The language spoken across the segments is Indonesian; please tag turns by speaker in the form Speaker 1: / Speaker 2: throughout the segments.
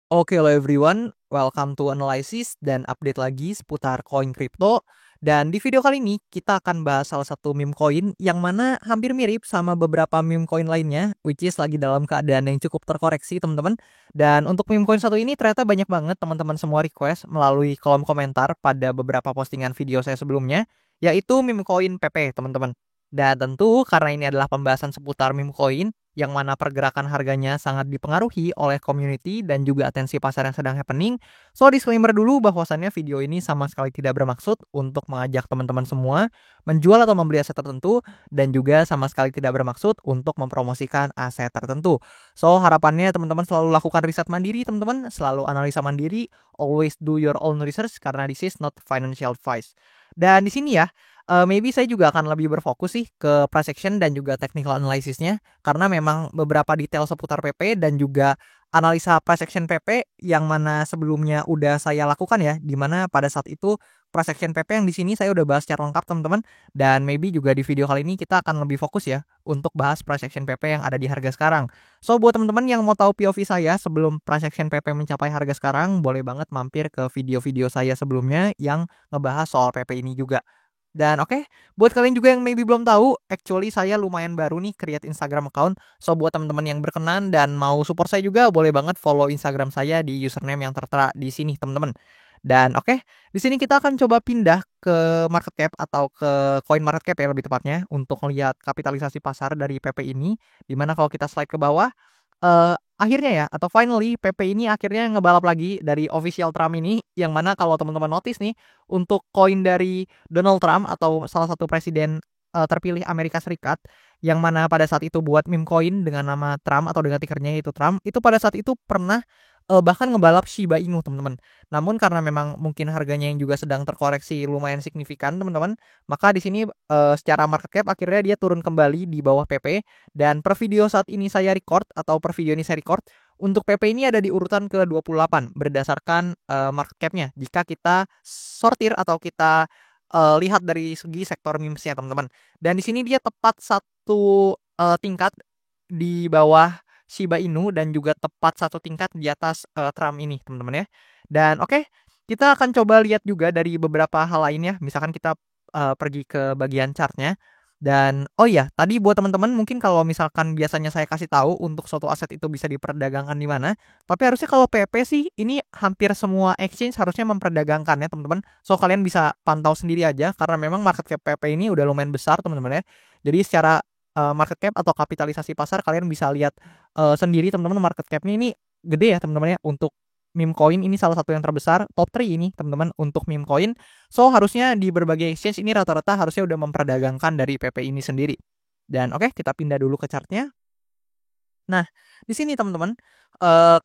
Speaker 1: Oke, hello everyone, welcome to Analysis dan update lagi seputar koin kripto. Dan di video kali ini kita akan bahas salah satu meme coin yang mana hampir mirip sama beberapa meme coin lainnya, which is lagi dalam keadaan yang cukup terkoreksi teman-teman. Dan untuk meme coin satu ini ternyata banyak banget teman-teman semua request melalui kolom komentar pada beberapa postingan video saya sebelumnya, yaitu meme coin PP teman-teman. Dan tentu karena ini adalah pembahasan seputar meme coin, yang mana pergerakan harganya sangat dipengaruhi oleh community dan juga atensi pasar yang sedang happening. So, disclaimer dulu bahwasannya video ini sama sekali tidak bermaksud untuk mengajak teman-teman semua menjual atau membeli aset tertentu dan juga sama sekali tidak bermaksud untuk mempromosikan aset tertentu. So, harapannya teman-teman selalu lakukan riset mandiri, teman-teman, selalu analisa mandiri, always do your own research karena this is not financial advice. Dan di sini ya, maybe saya juga akan lebih berfokus sih ke price action dan juga technical analysisnya karena memang beberapa detail seputar PP dan juga analisa price action PP yang mana sebelumnya udah saya lakukan ya, di mana pada saat itu price action PP yang di sini saya udah bahas secara lengkap teman-teman, dan maybe juga di video kali ini kita akan lebih fokus ya untuk bahas price action PP yang ada di harga sekarang. So, buat teman-teman yang mau tahu POV saya sebelum price action PP mencapai harga sekarang, boleh banget mampir ke video-video saya sebelumnya yang ngebahas soal PP ini juga. Dan oke, buat kalian juga yang maybe belum tahu, actually saya lumayan baru nih create Instagram account. So, buat teman-teman yang berkenan dan mau support saya juga, boleh banget follow Instagram saya di username yang tertera di sini, teman-teman. Dan oke, di sini kita akan coba pindah ke market cap atau ke coin market cap ya lebih tepatnya untuk melihat kapitalisasi pasar dari PP ini. Dimana kalau kita slide ke bawah, akhirnya ya atau finally PP ini akhirnya ngebalap lagi dari official Trump ini, yang mana kalau teman-teman notice nih, untuk koin dari Donald Trump atau salah satu presiden terpilih Amerika Serikat, yang mana pada saat itu buat meme coin dengan nama Trump atau dengan tickernya itu Trump, itu pada saat itu pernah bahkan ngebalap Shiba Inu teman-teman. Namun karena memang mungkin harganya yang juga sedang terkoreksi lumayan signifikan teman-teman, maka di sini secara market cap akhirnya dia turun kembali di bawah PP. Dan per video saat ini saya record atau per video ini saya record, untuk PP ini ada di urutan ke-28 berdasarkan market cap-nya. Jika kita sortir atau kita lihat dari segi sektor memes-nya teman-teman. Dan di sini dia tepat satu tingkat di bawah Shiba Inu dan juga tepat satu tingkat di atas Trump ini teman-teman ya. Dan oke, kita akan coba lihat juga dari beberapa hal lainnya. Misalkan kita pergi ke bagian chartnya. Dan oh iya, tadi buat teman-teman mungkin kalau misalkan biasanya saya kasih tahu untuk suatu aset itu bisa diperdagangkan di mana, tapi harusnya kalau PP sih ini hampir semua exchange harusnya memperdagangkan ya teman-teman. So, kalian bisa pantau sendiri aja karena memang market cap PP ini udah lumayan besar teman-teman ya. Jadi secara market cap atau kapitalisasi pasar kalian bisa lihat sendiri teman-teman, market cap-nya ini gede ya teman-teman ya. Untuk meme coin ini salah satu yang terbesar, top 3 ini teman-teman untuk meme coin. So, harusnya di berbagai exchange ini rata-rata harusnya udah memperdagangkan dari PP ini sendiri. Dan oke, kita pindah dulu ke chartnya. Nah, di sini teman-teman,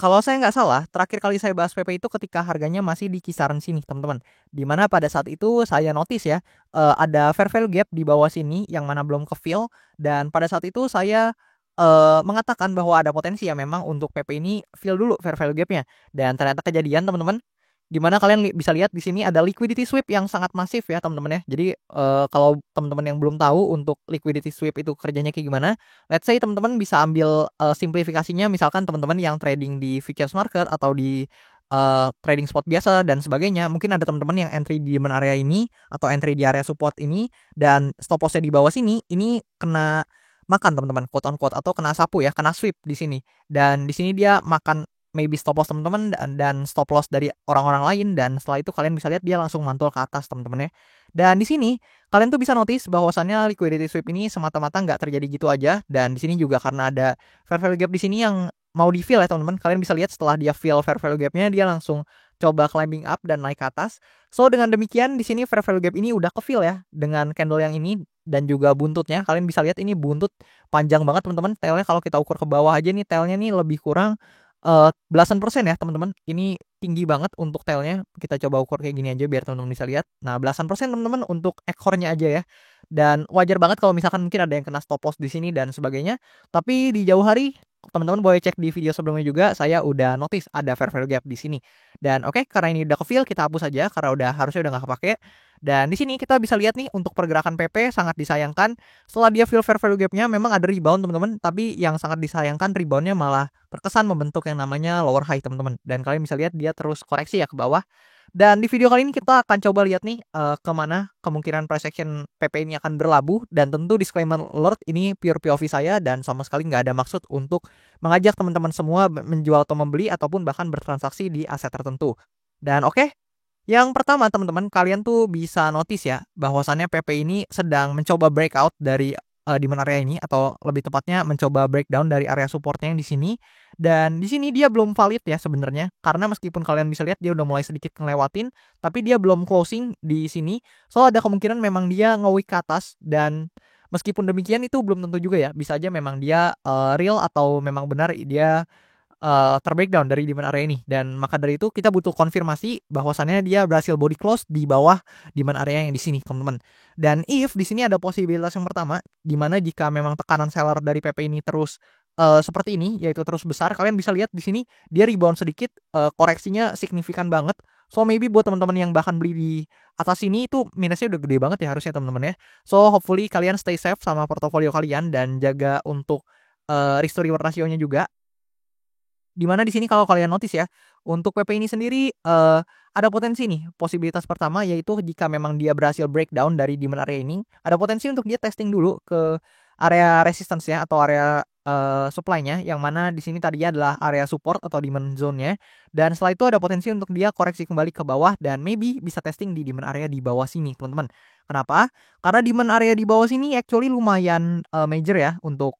Speaker 1: kalau saya nggak salah, terakhir kali saya bahas PP itu ketika harganya masih di kisaran sini, teman-teman. Di mana pada saat itu saya notice ya, ada fair value gap di bawah sini yang mana belum ke-fill, dan pada saat itu saya mengatakan bahwa ada potensi ya memang untuk PP ini fill dulu fair value gap-nya. Dan ternyata kejadian, teman-teman. Di mana kalian bisa lihat di sini ada liquidity sweep yang sangat masif ya, teman-teman ya. Jadi kalau teman-teman yang belum tahu untuk liquidity sweep itu kerjanya kayak gimana, let's say teman-teman bisa ambil simplifikasinya, misalkan teman-teman yang trading di futures market atau di trading spot biasa dan sebagainya, mungkin ada teman-teman yang entry di demand area ini atau entry di area support ini dan stop loss-nya di bawah sini, ini kena makan teman-teman, quote on quote, atau kena sapu ya, kena sweep di sini. Dan di sini dia makan maybe stop loss teman-teman dan stop loss dari orang-orang lain, dan setelah itu kalian bisa lihat dia langsung mantul ke atas teman-teman ya. Dan di sini kalian tuh bisa notice bahwasannya liquidity sweep ini semata-mata nggak terjadi gitu aja, dan di sini juga karena ada fair value gap di sini yang mau di fill ya teman-teman. Kalian bisa lihat setelah dia fill fair value gapnya, dia langsung coba climbing up dan naik ke atas. So, dengan demikian di sini fair value gap ini udah ke fill ya dengan candle yang ini, dan juga buntutnya kalian bisa lihat ini buntut panjang banget teman-teman. Tailnya kalau kita ukur ke bawah aja nih, tailnya nih lebih kurang belasan persen ya teman-teman. Ini tinggi banget untuk tailnya. Kita coba ukur kayak gini aja biar teman-teman bisa lihat. Nah, belasan persen teman-teman untuk ekornya aja ya. Dan wajar banget kalau misalkan mungkin ada yang kena stop loss di sini dan sebagainya. Tapi di jauh hari teman-teman boleh cek di video sebelumnya juga, saya udah notice ada fair value gap di sini. Dan oke, karena ini udah ke-fill, kita hapus aja karena harusnya udah nggak kepake. Dan di sini kita bisa lihat nih untuk pergerakan PP sangat disayangkan. Setelah dia fill fair value gap-nya memang ada rebound teman-teman, tapi yang sangat disayangkan rebound-nya malah terkesan membentuk yang namanya lower high teman-teman. Dan kalian bisa lihat dia terus koreksi ya ke bawah. Dan di video kali ini kita akan coba lihat nih kemana kemungkinan price action PP ini akan berlabuh. Dan tentu disclaimer alert, ini pure POV saya dan sama sekali nggak ada maksud untuk mengajak teman-teman semua menjual atau membeli ataupun bahkan bertransaksi di aset tertentu. Dan oke, yang pertama teman-teman, kalian tuh bisa notice ya bahwasannya PP ini sedang mencoba breakout dari demand area ini, atau lebih tepatnya mencoba breakdown dari area supportnya yang di sini. Dan di sini dia belum valid ya sebenarnya, karena meskipun kalian bisa lihat dia udah mulai sedikit ngelewatin, tapi dia belum closing di sini. So ada kemungkinan memang dia nge-wick ke atas, dan meskipun demikian itu belum tentu juga ya, bisa aja memang dia real atau memang benar dia terbreakdown dari demand area ini. Dan maka dari itu kita butuh konfirmasi bahwasannya dia berhasil body close di bawah demand area yang di sini teman-teman. Dan if di sini ada posibilitas yang pertama, di mana jika memang tekanan seller dari PP ini terus seperti ini, yaitu terus besar, kalian bisa lihat di sini dia rebound sedikit, koreksinya signifikan banget. So maybe buat teman-teman yang bahkan beli di atas ini itu minusnya udah gede banget ya harusnya teman-teman ya. So hopefully kalian stay safe sama portofolio kalian dan jaga untuk risk to reward rasionya juga. Dimana di sini kalau kalian notice ya, untuk PP ini sendiri ada potensi nih. Posibilitas pertama yaitu jika memang dia berhasil breakdown dari demand area ini, ada potensi untuk dia testing dulu ke area resistance ya, atau area supply-nya, yang mana di sini tadinya adalah area support atau demand zone-nya. Dan setelah itu ada potensi untuk dia koreksi kembali ke bawah dan maybe bisa testing di demand area di bawah sini, teman-teman. Kenapa? Karena demand area di bawah sini actually lumayan major ya untuk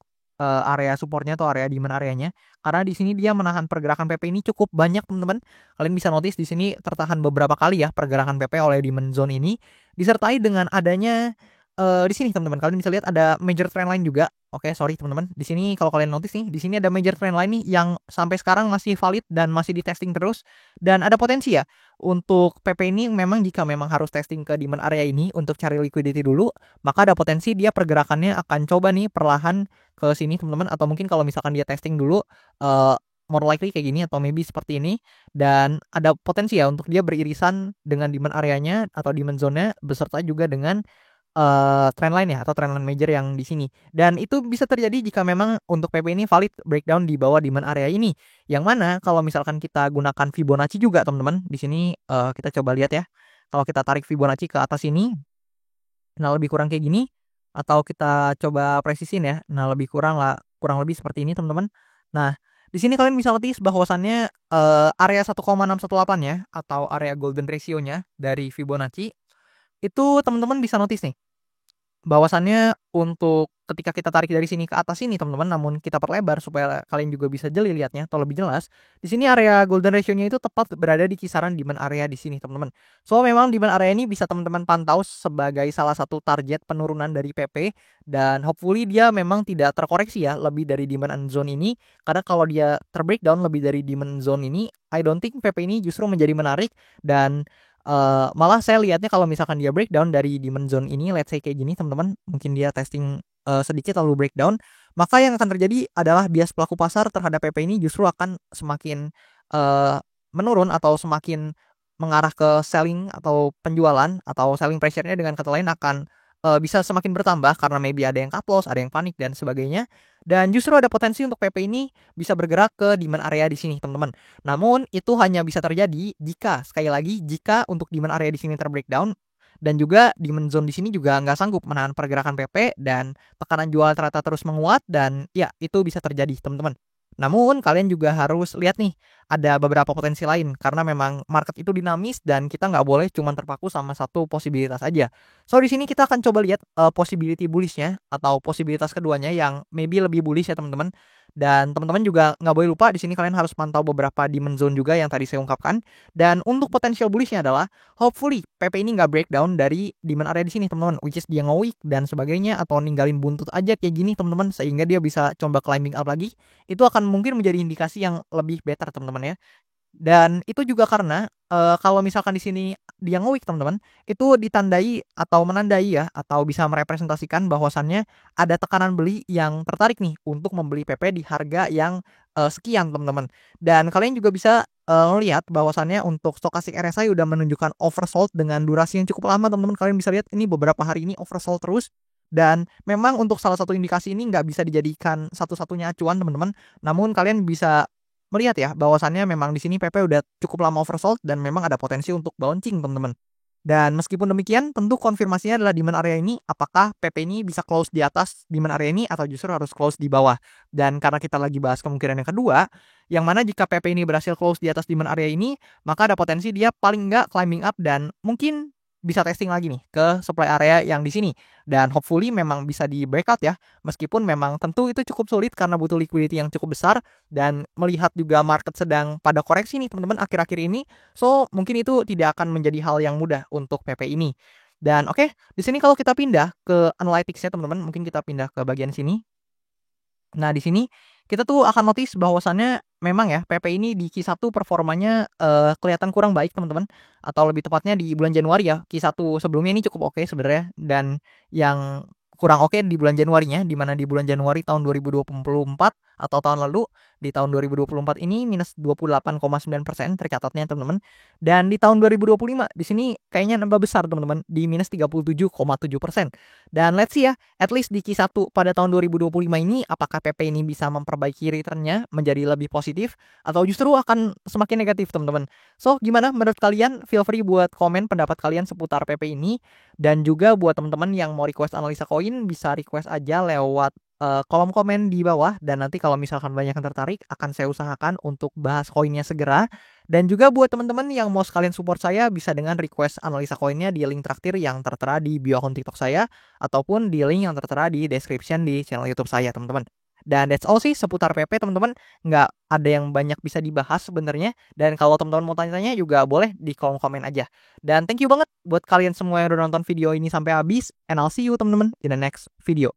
Speaker 1: area supportnya atau area demand areanya. Karena di sini dia menahan pergerakan PP ini cukup banyak, teman-teman. Kalian bisa notice di sini tertahan beberapa kali ya pergerakan PP oleh demand zone ini, disertai dengan adanya di sini teman-teman kalian bisa lihat ada major trend line juga. Oke, sorry teman-teman. Di sini kalau kalian notice nih, di sini ada major trend line nih yang sampai sekarang masih valid dan masih di testing terus, dan ada potensi ya untuk PP ini memang jika memang harus testing ke demand area ini untuk cari liquidity dulu, maka ada potensi dia pergerakannya akan coba nih perlahan ke sini teman-teman, atau mungkin kalau misalkan dia testing dulu more likely kayak gini atau maybe seperti ini, dan ada potensi ya untuk dia beririsan dengan demand areanya atau demand zone-nya beserta juga dengan trend line ya atau trend line major yang di sini. Dan itu bisa terjadi jika memang untuk PP ini valid breakdown di bawah demand area ini. Yang mana kalau misalkan kita gunakan Fibonacci juga teman-teman, di sini kita coba lihat ya. Kalau kita tarik Fibonacci ke atas ini, nah lebih kurang kayak gini, atau kita coba presisin ya. Nah lebih kurang lebih seperti ini teman-teman. Nah di sini kalian bisa notice bahwasannya area 1,618 ya, atau area golden ratio-nya dari Fibonacci itu teman-teman bisa notice nih bahwasannya untuk ketika kita tarik dari sini ke atas ini teman-teman, namun kita perlebar supaya kalian juga bisa jeli lihatnya atau lebih jelas. Di sini area golden ratio-nya itu tepat berada di kisaran demand area di sini teman-teman. So memang demand area ini bisa teman-teman pantau sebagai salah satu target penurunan dari PP, dan hopefully dia memang tidak terkoreksi ya lebih dari demand zone ini, karena kalau dia terbreakdown lebih dari demand zone ini, I don't think PP ini justru menjadi menarik. Dan malah saya lihatnya kalau misalkan dia breakdown dari demand zone ini, let's say kayak gini teman-teman, mungkin dia testing sedikit lalu breakdown, maka yang akan terjadi adalah bias pelaku pasar terhadap PP ini justru akan semakin menurun atau semakin mengarah ke selling atau penjualan, atau selling pressure-nya dengan kata lain akan bisa semakin bertambah karena maybe ada yang cut loss, ada yang panik dan sebagainya. Dan justru ada potensi untuk PP ini bisa bergerak ke demand area di sini teman-teman. Namun itu hanya bisa terjadi jika, sekali lagi, jika untuk demand area di sini terbreakdown dan juga demand zone di sini juga nggak sanggup menahan pergerakan PP dan tekanan jual ternyata terus menguat, dan ya itu bisa terjadi teman-teman. Namun kalian juga harus lihat nih, ada beberapa potensi lain karena memang market itu dinamis dan kita nggak boleh cuma terpaku sama satu posibilitas aja. So di sini kita akan coba lihat possibility bullish-nya atau posibilitas keduanya yang maybe lebih bullish ya teman-teman. Dan teman-teman juga nggak boleh lupa di sini kalian harus pantau beberapa demand zone juga yang tadi saya ungkapkan. Dan untuk potensial bullish-nya adalah hopefully PP ini nggak breakdown dari demand area di sini teman-teman, which is dia nge-wick dan sebagainya, atau ninggalin buntut aja kayak gini teman-teman, sehingga dia bisa coba climbing up lagi. Itu akan mungkin menjadi indikasi yang lebih better teman-teman ya. Dan itu juga karena kalau misalkan di sini dia nge-weak teman-teman, itu ditandai atau menandai ya, atau bisa merepresentasikan bahwasannya ada tekanan beli yang tertarik nih untuk membeli PP di harga yang, sekian teman-teman. Dan kalian juga bisa, ngelihat bahwasannya untuk stokastik RSI udah menunjukkan oversold dengan durasi yang cukup lama teman-teman. Kalian bisa lihat ini beberapa hari ini oversold terus, dan memang untuk salah satu indikasi ini nggak bisa dijadikan satu-satunya acuan teman-teman. Namun kalian bisa melihat ya bahwasannya memang di sini PP udah cukup lama oversold dan memang ada potensi untuk bouncing teman-teman. Dan meskipun demikian tentu konfirmasinya adalah demand area ini apakah PP ini bisa close di atas demand area ini atau justru harus close di bawah. Dan karena kita lagi bahas kemungkinan yang kedua, yang mana jika PP ini berhasil close di atas demand area ini, maka ada potensi dia paling nggak climbing up dan mungkin bisa testing lagi nih ke supply area yang di sini. Dan hopefully memang bisa di breakout ya. Meskipun memang tentu itu cukup sulit karena butuh liquidity yang cukup besar dan melihat juga market sedang pada koreksi nih teman-teman akhir-akhir ini. So, mungkin itu tidak akan menjadi hal yang mudah untuk PP ini. Dan oke, di sini kalau kita pindah ke analytics-nya teman-teman, mungkin kita pindah ke bagian sini. Nah, di sini kita tuh akan notice bahwasannya memang ya PP ini di Q1 performanya, kelihatan kurang baik teman-teman, atau lebih tepatnya di bulan Januari ya. Q1 sebelumnya ini cukup oke sebenarnya, dan yang kurang oke di bulan Januarinya, di mana di bulan Januari tahun 2024 atau tahun lalu, di tahun 2024 ini minus 28,9% tercatatnya teman-teman. Dan di tahun 2025 di sini kayaknya nambah besar teman-teman, di minus 37,7%. Dan let's see ya, at least di Q1 pada tahun 2025 ini apakah PP ini bisa memperbaiki returnnya menjadi lebih positif atau justru akan semakin negatif teman-teman. So gimana menurut kalian? Feel free buat komen pendapat kalian seputar PP ini, dan juga buat teman-teman yang mau request analisa koin bisa request aja lewat kolom komen di bawah, dan nanti kalau misalkan banyak yang tertarik akan saya usahakan untuk bahas koinnya segera. Dan juga buat teman-teman yang mau sekalian support saya bisa dengan request analisa koinnya di link traktir yang tertera di bio akun TikTok saya ataupun di link yang tertera di description di channel YouTube saya teman-teman. Dan that's all sih seputar PP teman-teman, nggak ada yang banyak bisa dibahas sebenarnya. Dan kalau teman-teman mau tanya-tanya juga boleh di kolom komen aja. Dan thank you banget buat kalian semua yang udah nonton video ini sampai habis, and I'll see you teman-teman in the next video.